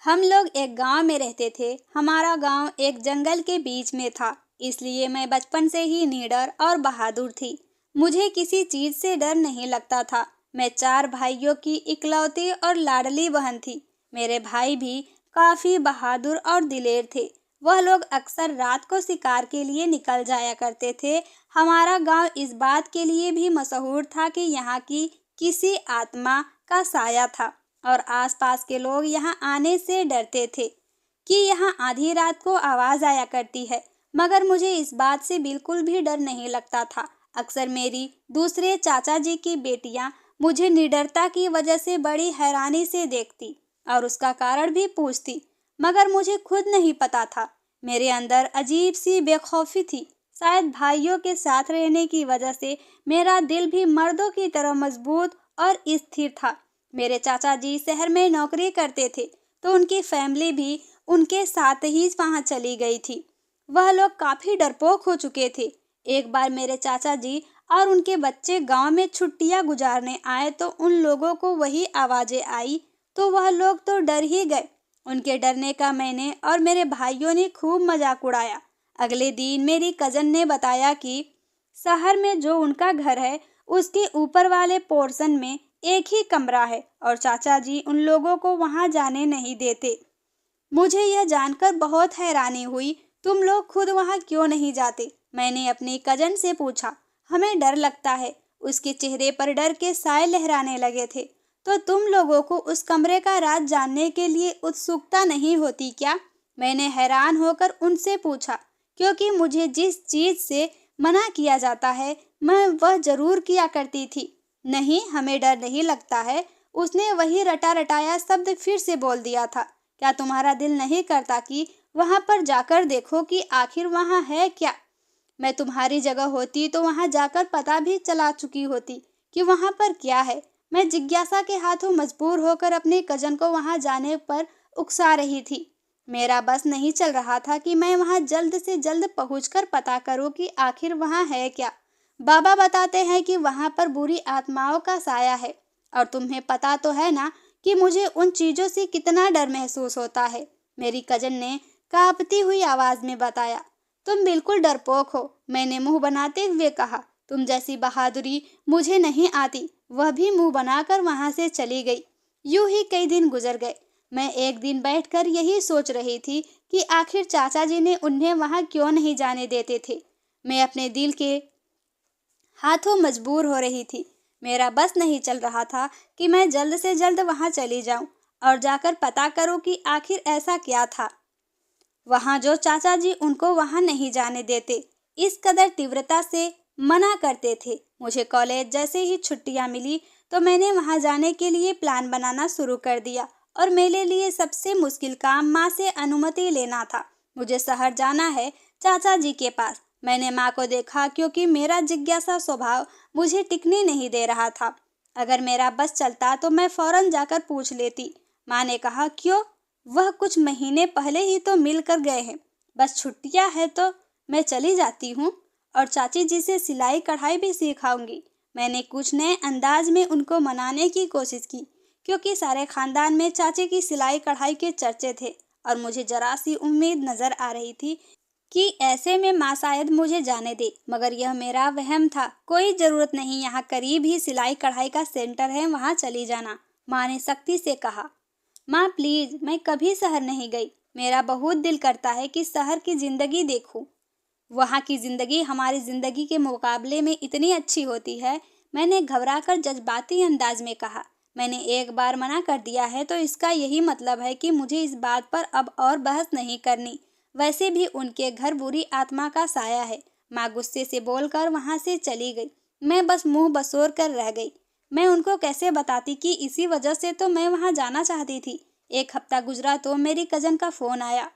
हम लोग एक गांव में रहते थे। हमारा गांव एक जंगल के बीच में था, इसलिए मैं बचपन से ही निडर और बहादुर थी। मुझे किसी चीज से डर नहीं लगता था। मैं 4 भाइयों की इकलौती और लाडली बहन थी। मेरे भाई भी काफी बहादुर और दिलेर थे। वह लोग अक्सर रात को शिकार के लिए निकल जाया करते थे। हमारा गांव इस बात के लिए भी मशहूर था कि यहाँ की किसी आत्मा का साया था और आसपास के लोग यहाँ आने से डरते थे कि यहाँ आधी रात को आवाज आया करती है। मगर मुझे इस बात से बिल्कुल भी डर नहीं लगता था। अक्सर मेरी दूसरे चाचा जी की बेटियां मुझे निडरता की वजह से बड़ी हैरानी से देखती और उसका कारण भी पूछती, मगर मुझे खुद नहीं पता था। मेरे अंदर अजीब सी बेखौफी थी। शायद भाइयों के साथ रहने की वजह से मेरा दिल भी मर्दों की तरह मजबूत और स्थिर था। मेरे चाचा जी शहर में नौकरी करते थे, तो उनकी फैमिली भी उनके साथ ही वहां चली गई थी। वह लोग काफी डरपोक हो चुके थे। एक बार मेरे चाचा जी और उनके बच्चे गांव में छुट्टियां गुजारने आए, तो उन लोगों को वही आवाजें आई, तो वह लोग तो डर ही गए। उनके डरने का मैंने और मेरे भाइयों ने खूब मजाक उड़ाया। अगले दिन मेरी कजन ने बताया कि शहर में जो उनका घर है, उसके ऊपर वाले पोर्शन में एक ही कमरा है और चाचा जी उन लोगों को वहां जाने नहीं देते। मुझे यह जानकर बहुत हैरानी हुई। तुम लोग खुद वहां क्यों नहीं जाते? मैंने अपनी कजन से पूछा। हमें डर लगता है। उसके चेहरे पर डर के साए लहराने लगे थे। तो तुम लोगों को उस कमरे का राज जानने के लिए उत्सुकता नहीं होती क्या? मैंने हैरान होकर उनसे पूछा, क्योंकि मुझे जिस चीज से मना किया जाता है, मैं वह जरूर किया करती थी। नहीं, हमें डर नहीं लगता है। उसने वही रटा रटाया शब्द फिर से बोल दिया था। क्या तुम्हारा दिल नहीं करता कि वहां पर जाकर देखो कि आखिर वहां है क्या? मैं तुम्हारी जगह होती तो वहां जाकर पता भी चला चुकी होती कि वहां पर क्या है। मैं जिज्ञासा के हाथों मजबूर होकर अपनी कजन को वहां जाने पर उकसा रही थी। मेरा बस नहीं चल रहा था कि मैं वहां जल्द से जल्द पहुंचकर पता करूं कि आखिर वहां है क्या। बाबा बताते हैं कि वहां पर बुरी आत्माओं का साया है, और तुम्हें पता तो है ना कि मुझे उन चीजों से कितना डर महसूस होता है। मेरी कजन ने कांपती हुई आवाज में बताया। तुम बिल्कुल डरपोक हो, मैंने मुंह बनाते हुए कहा। तुम जैसी बहादुरी मुझे नहीं आती। वह भी मुंह बनाकर वहां से चली गई। यूं ही कई दिन गुजर गए। मैं एक दिन बैठकर यही सोच रही थी कि आखिर चाचा जी ने उन्हें वहां क्यों नहीं जाने देते थे। मैं अपने दिल के हाथों मजबूर हो रही थी। मेरा बस नहीं चल रहा था कि मैं जल्द से जल्द वहां चली जाऊं और जाकर पता करूं कि आखिर ऐसा क्या था वहां जो चाचा जी उनको वहां नहीं जाने देते, इस कदर तीव्रता से मना करते थे। मुझे कॉलेज जैसे ही छुट्टियां मिली, तो मैंने वहां जाने के लिए प्लान बनाना शुरू कर दिया और मेरे लिए सबसे मुश्किल काम माँ से अनुमति लेना था। मुझे शहर जाना है, चाचा जी के पास। मैंने माँ को देखा, क्योंकि मेरा जिज्ञासा स्वभाव मुझे टिकने नहीं दे रहा था। अगर मेरा बस चलता तो मैं फौरन जाकर पूछ लेती। माँ ने कहा, क्यों? वह कुछ महीने पहले ही तो मिल कर गए हैं। बस छुट्टियां है तो मैं चली जाती हूँ और चाची जी से सिलाई कढ़ाई भी सिखाऊंगी। मैंने कुछ नए अंदाज में उनको मनाने की कोशिश की, क्योंकि सारे खानदान में चाची की सिलाई कढ़ाई के चर्चे थे और मुझे जरा सी उम्मीद नजर आ रही थी कि ऐसे में माँ शायद मुझे जाने दे। मगर यह मेरा वहम था। कोई जरूरत नहीं, यहाँ करीब ही सिलाई कढ़ाई का सेंटर है, वहां चली जाना, माँ ने सख्ती से कहा। माँ प्लीज, मैं कभी शहर नहीं गई। मेरा बहुत दिल करता है कि शहर की जिंदगी देखूं। वहाँ की जिंदगी हमारी जिंदगी के मुकाबले में इतनी अच्छी होती है, मैंने घबराकर जज्बाती अंदाज में कहा। मैंने एक बार मना कर दिया है तो इसका यही मतलब है कि मुझे इस बात पर अब और बहस नहीं करनी। वैसे भी उनके घर बुरी आत्मा का साया है। माँ गुस्से से बोलकर वहां से चली गई। मैं बस मुंह बसोर कर रह गई। मैं उनको कैसे बताती कि इसी वजह से तो मैं वहां जाना चाहती थी। एक हफ्ता गुजरा तो मेरी कजन का फोन आया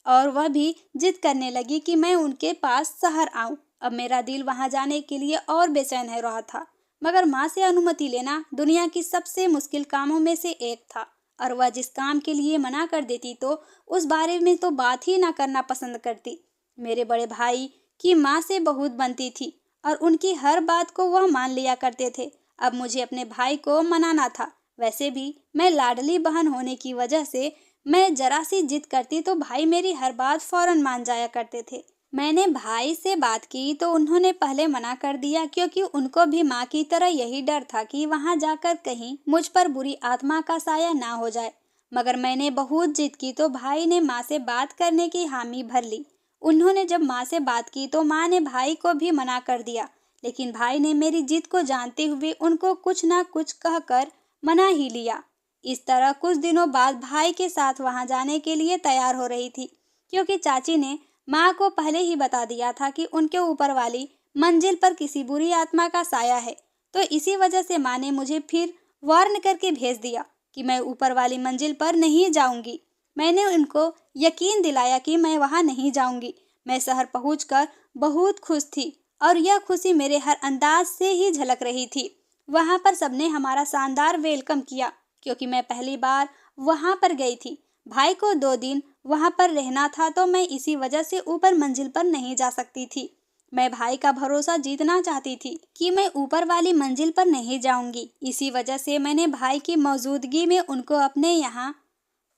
और वह भी जिद करने लगी कि मैं उनके पास शहर आऊं। अब मेरा दिल वहां जाने के लिए और बेचैन हो रहा था। मगर माँ से अनुमति लेना दुनिया की सबसे मुश्किल कामों में से एक था, और वह जिस काम के लिए मना कर देती तो उस बारे में तो बात ही ना करना पसंद करती। मेरे बड़े भाई की माँ से बहुत बनती थी और उनकी हर बात को वह मान लिया करते थे। अब मुझे अपने भाई को मनाना था। वैसे भी मैं लाडली बहन होने की वजह से मैं जरा सी जिद करती तो भाई मेरी हर बात फौरन मान जाया करते थे। मैंने भाई से बात की तो उन्होंने पहले मना कर दिया, क्योंकि उनको भी माँ की तरह यही डर था कि वहाँ जाकर कहीं मुझ पर बुरी आत्मा का साया ना हो जाए। मगर मैंने बहुत जिद की तो भाई ने माँ से बात करने की हामी भर ली। उन्होंने जब माँ से बात की तो माँ ने भाई को भी मना कर दिया, लेकिन भाई ने मेरी जिद को जानते हुए उनको कुछ ना कुछ कहकर मना ही लिया। इस तरह कुछ दिनों बाद भाई के साथ वहां जाने के लिए तैयार हो रही थी, क्योंकि चाची ने माँ को पहले ही बता दिया था कि उनके ऊपर वाली मंजिल पर किसी बुरी आत्मा का साया है। तो इसी वजह से माँ ने मुझे फिर वार्न करके भेज दिया कि मैं ऊपर वाली मंजिल पर नहीं जाऊंगी। मैंने उनको यकीन दिलाया कि मैं वहां नहीं जाऊंगी। मैं शहर पहुंचकर बहुत खुश थी और यह खुशी मेरे हर अंदाज से ही झलक रही थी। वहां पर सबने हमारा शानदार वेलकम किया, क्योंकि मैं पहली बार वहां पर गई थी। भाई को 2 दिन वहां पर रहना था, तो मैं इसी वजह से ऊपर मंजिल पर नहीं जा सकती थी। मैं भाई का भरोसा जीतना चाहती थी कि मैं ऊपर वाली मंजिल पर नहीं जाऊंगी। इसी वजह से मैंने भाई की मौजूदगी में उनको अपने यहाँ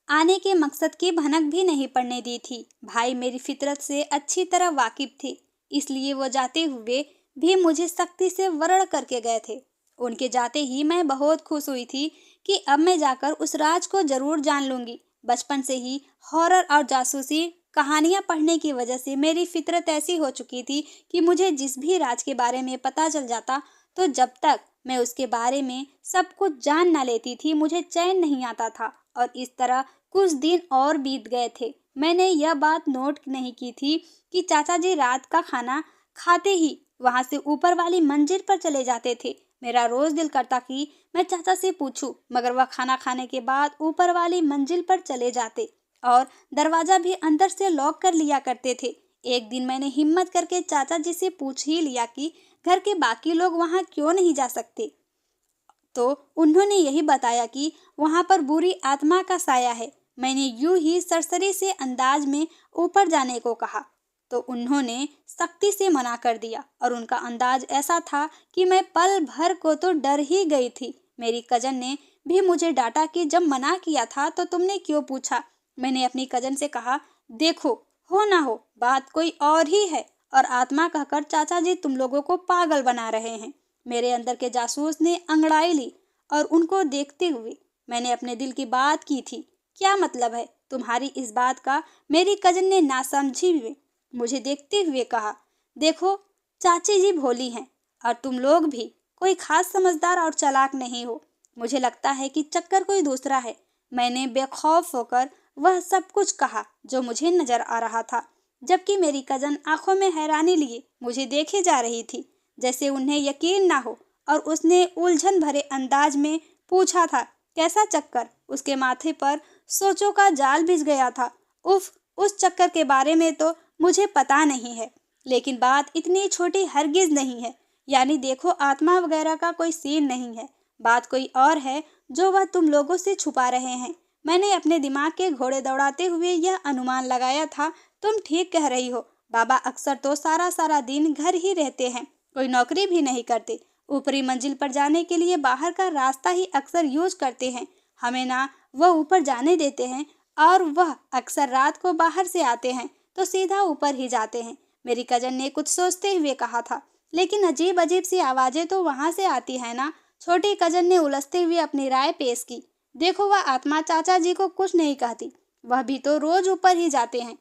आने के मकसद की भनक भी नहीं पड़ने दी थी। भाई मेरी फितरत से अच्छी तरह वाकिफ थे, इसलिए वो जाते हुए भी मुझे सख्ती से वर्ण करके गए थे। उनके जाते ही मैं बहुत खुश हुई थी कि अब मैं जाकर उस राज को जरूर जान लूंगी। बचपन से ही हॉरर और जासूसी कहानियां पढ़ने की वजह से मेरी फितरत ऐसी हो चुकी थी कि मुझे जिस भी राज के बारे में पता चल जाता, तो जब तक मैं उसके बारे में सब कुछ जान ना लेती थी मुझे चैन नहीं आता था। और इस तरह कुछ दिन और बीत गए थे। मैंने यह बात नोट नहीं की थी कि चाचा जी रात का खाना खाते ही वहां से ऊपर वाली मंजिल पर चले जाते थे। मेरा रोज दिल करता कि मैं चाचा से पूछूं, मगर वह खाना खाने के बाद ऊपर वाली मंजिल पर चले जाते और दरवाजा भी अंदर से लॉक कर लिया करते थे। एक दिन मैंने हिम्मत करके चाचा जी से पूछ ही लिया कि घर के बाकी लोग वहां क्यों नहीं जा सकते। तो उन्होंने यही बताया कि वहां पर बुरी आत्मा का साया है। मैंने यूं ही सरसरी से अंदाज में ऊपर जाने को कहा तो उन्होंने सख्ती से मना कर दिया, और उनका अंदाज ऐसा था कि मैं पल भर को तो डर ही गई थी। मेरी कजन ने भी मुझे डांटा कि जब मना किया था तो तुमने क्यों पूछा। मैंने अपनी कजन से कहा, देखो हो ना हो बात कोई और ही है, और आत्मा कहकर चाचा जी तुम लोगों को पागल बना रहे हैं। मेरे अंदर के जासूस ने अंगड़ाई ली और उनको देखते हुए मैंने अपने दिल की बात की थी। क्या मतलब है तुम्हारी इस बात का। मेरी कजन ने नासमझी हुए मुझे देखते हुए कहा, देखो चाची जी भोली हैं और तुम लोग भी कोई खास समझदार और चालाक नहीं हो। मुझे लगता है कि चक्कर कोई दूसरा है। मैंने बेखौफ होकर वह सब कुछ कहा जो मुझे नजर आ रहा था, जबकि मेरी कजन आंखों में हैरानी लिए मुझे देखे जा रही थी, जैसे उन्हें यकीन ना हो। और उसने उलझन भरे अंदाज में पूछा था, कैसा चक्कर। उसके माथे पर सोचों का जाल बिछ गया था। उफ, उस चक्कर के बारे में तो मुझे पता नहीं है, लेकिन बात इतनी छोटी हरगिज नहीं है। यानी देखो आत्मा वगैरह का कोई सीन नहीं है, बात कोई और है जो वह तुम लोगों से छुपा रहे हैं। मैंने अपने दिमाग के घोड़े दौड़ाते हुए यह अनुमान लगाया था। तुम ठीक कह रही हो, बाबा अक्सर तो सारा सारा दिन घर ही रहते हैं, कोई नौकरी भी नहीं करते। ऊपरी मंजिल पर जाने के लिए बाहर का रास्ता ही अक्सर यूज करते हैं। हमें ना वह ऊपर जाने देते हैं, और वह अक्सर रात को बाहर से आते हैं तो सीधा ऊपर ही जाते हैं। मेरी कजन ने कुछ सोचते हुए कहा था, लेकिन अजीब अजीब सी आवाजें तो वहां से आती है ना। छोटी कजन ने उलझते हुए अपनी राय पेश की, देखो वह आत्मा चाचा जी को कुछ नहीं कहती, वह भी तो रोज ऊपर ही जाते हैं,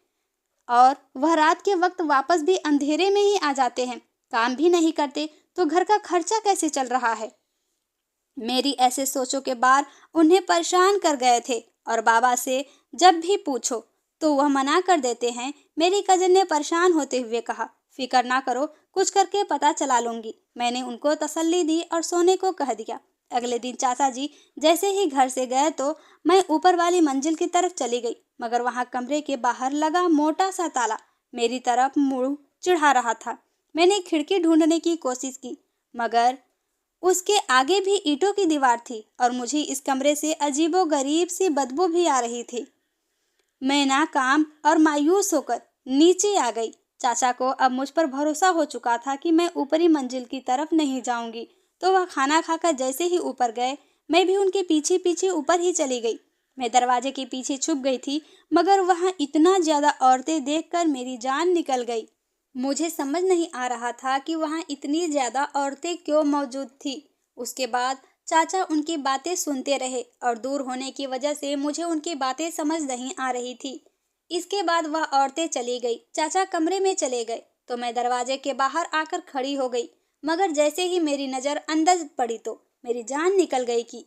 और वह रात के वक्त वापस भी अंधेरे में ही आ जाते हैं, काम भी नहीं करते, तो घर का खर्चा कैसे चल रहा है। मेरी ऐसे सोचों के बार उन्हें परेशान कर गए थे, और बाबा से जब भी पूछो तो वह मना कर देते हैं। मेरी कजन ने परेशान होते हुए कहा, फिक्र ना करो, कुछ करके पता चला लूंगी। मैंने उनको तसल्ली दी और सोने को कह दिया। अगले दिन चाचा जी जैसे ही घर से गए तो मैं ऊपर वाली मंजिल की तरफ चली गई, मगर वहां कमरे के बाहर लगा मोटा सा ताला मेरी तरफ मुंह चिढ़ा रहा था। मैंने खिड़की ढूंढने की कोशिश की, मगर उसके आगे भी ईंटों की दीवार थी, और मुझे इस कमरे से अजीबो गरीब सी बदबू भी आ रही थी। मैं नाकाम और मायूस होकर नीचे आ गई। चाचा को अब मुझ पर भरोसा हो चुका था कि मैं ऊपरी मंजिल की तरफ नहीं जाऊंगी, तो वह खाना खाकर जैसे ही ऊपर गए मैं भी उनके पीछे पीछे ऊपर ही चली गई। मैं दरवाजे के पीछे छुप गई थी, मगर वहाँ इतना ज्यादा औरतें देखकर मेरी जान निकल गई। मुझे समझ नहीं आ रहा था कि वहाँ इतनी ज्यादा औरतें क्यों मौजूद थी। उसके बाद चाचा उनकी बातें सुनते रहे और दूर होने की वजह से मुझे उनकी बातें समझ नहीं आ रही थी। इसके बाद वह औरतें चली गई, चाचा कमरे में चले गए तो मैं दरवाजे के बाहर आकर खड़ी हो गई। मगर जैसे ही मेरी नजर अंदर पड़ी तो मेरी जान निकल गई कि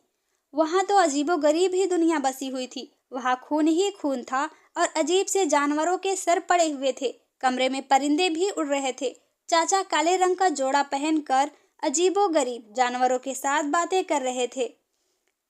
वहां तो अजीबोगरीब ही दुनिया बसी हुई थी। वहां खून ही खून था और अजीब से जानवरों के सर पड़े हुए थे। कमरे में परिंदे भी उड़ रहे थे। चाचा काले रंग का जोड़ा पहनकर अजीबोगरीब जानवरों के साथ बातें कर रहे थे।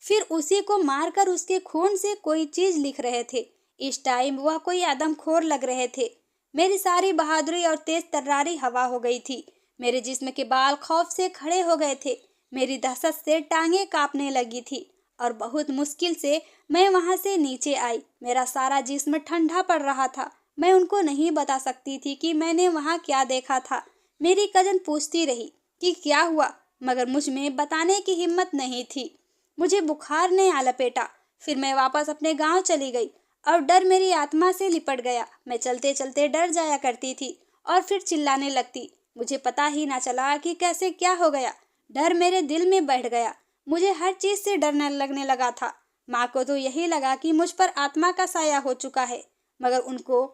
फिर उसी को मारकर उसके खून से कोई चीज लिख रहे थे। इस टाइम वह कोई आदमखोर लग रहे थे। मेरी सारी बहादुरी और तेज तर्रारी हवा हो गई थी। मेरे जिस्म के बाल खौफ से खड़े हो गए थे। मेरी दहशत से टांगे कांपने लगी थी और बहुत मुश्किल से मैं वहां से नीचे आई। मेरा सारा जिस्म ठंडा पड़ रहा था। मैं उनको नहीं बता सकती थी कि मैंने वहां क्या देखा था। मेरी कजन पूछती रही कि क्या हुआ, मगर मुझ में बताने की हिम्मत नहीं थी। मुझे बुखार ने आ लपेटा। फिर मैं वापस अपने गांव चली गई और डर मेरी आत्मा से लिपट गया। मैं चलते चलते डर जाया करती थी और फिर चिल्लाने लगती। मुझे पता ही ना चला कि कैसे क्या हो गया। डर मेरे दिल में बैठ गया। मुझे हर चीज से डरने लगने लगा था। माँ को तो यही लगा कि मुझ पर आत्मा का साया हो चुका है, मगर उनको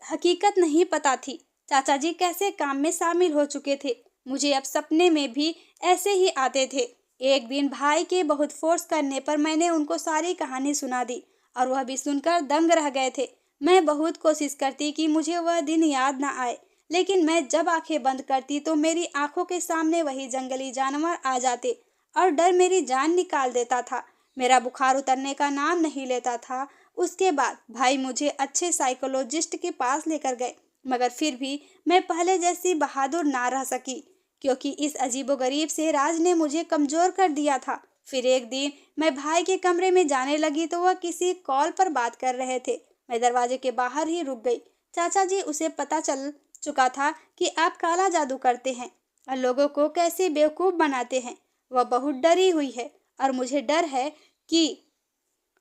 हकीकत नहीं पता थी। चाचा जी कैसे काम में शामिल हो चुके थे। मुझे अब सपने में भी ऐसे ही आते थे। एक दिन भाई के बहुत फोर्स करने पर मैंने उनको सारी कहानी सुना दी और वह भी सुनकर दंग रह गए थे। मैं बहुत कोशिश करती कि मुझे वह दिन याद ना आए, लेकिन मैं जब आंखें बंद करती तो मेरी आंखों के सामने वही जंगली जानवर आ जाते और डर मेरी जान निकाल देता था। मेरा बुखार उतरने का नाम नहीं लेता था। उसके बाद भाई मुझे अच्छे साइकोलॉजिस्ट के पास लेकर गए, मगर फिर भी मैं पहले जैसी बहादुर ना रह सकी, क्योंकि इस अजीबोगरीब से राज ने मुझे कमजोर कर दिया था। फिर एक दिन मैं भाई के कमरे में जाने लगी तो वह किसी कॉल पर बात कर रहे थे। मैं दरवाजे के बाहर ही रुक गई। चाचा जी उसे पता चल चुका था कि आप काला जादू करते हैं और लोगों को कैसे बेवकूफ बनाते हैं। वह बहुत डरी हुई है और मुझे डर है कि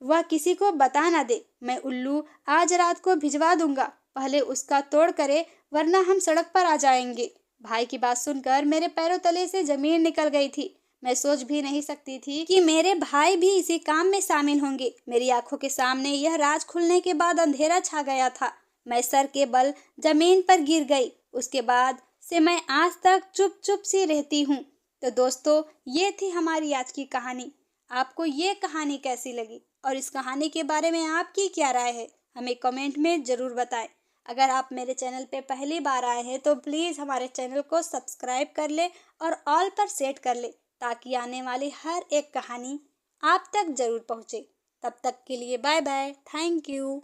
वह किसी को बता ना दे। मैं उल्लू आज रात को भिजवा दूंगा, पहले उसका तोड़ करे, वरना हम सड़क पर आ जाएंगे। भाई की बात सुनकर मेरे पैरों तले से जमीन निकल गई थी। मैं सोच भी नहीं सकती थी कि मेरे भाई भी इसी काम में शामिल होंगे। मेरी आंखों के सामने यह राज खुलने के बाद अंधेरा छा गया था। मैं सर के बल जमीन पर गिर गई। उसके बाद से मैं आज तक चुप चुप सी रहती हूँ। तो दोस्तों, ये थी हमारी आज की कहानी। आपको ये कहानी कैसी लगी और इस कहानी के बारे में आपकी क्या राय है, हमें कमेंट में ज़रूर बताएं। अगर आप मेरे चैनल पे पहली बार आए हैं तो प्लीज़ हमारे चैनल को सब्सक्राइब कर ले और ऑल पर सेट कर ले, ताकि आने वाली हर एक कहानी आप तक ज़रूर पहुँचे। तब तक के लिए बाय बाय, थैंक यू।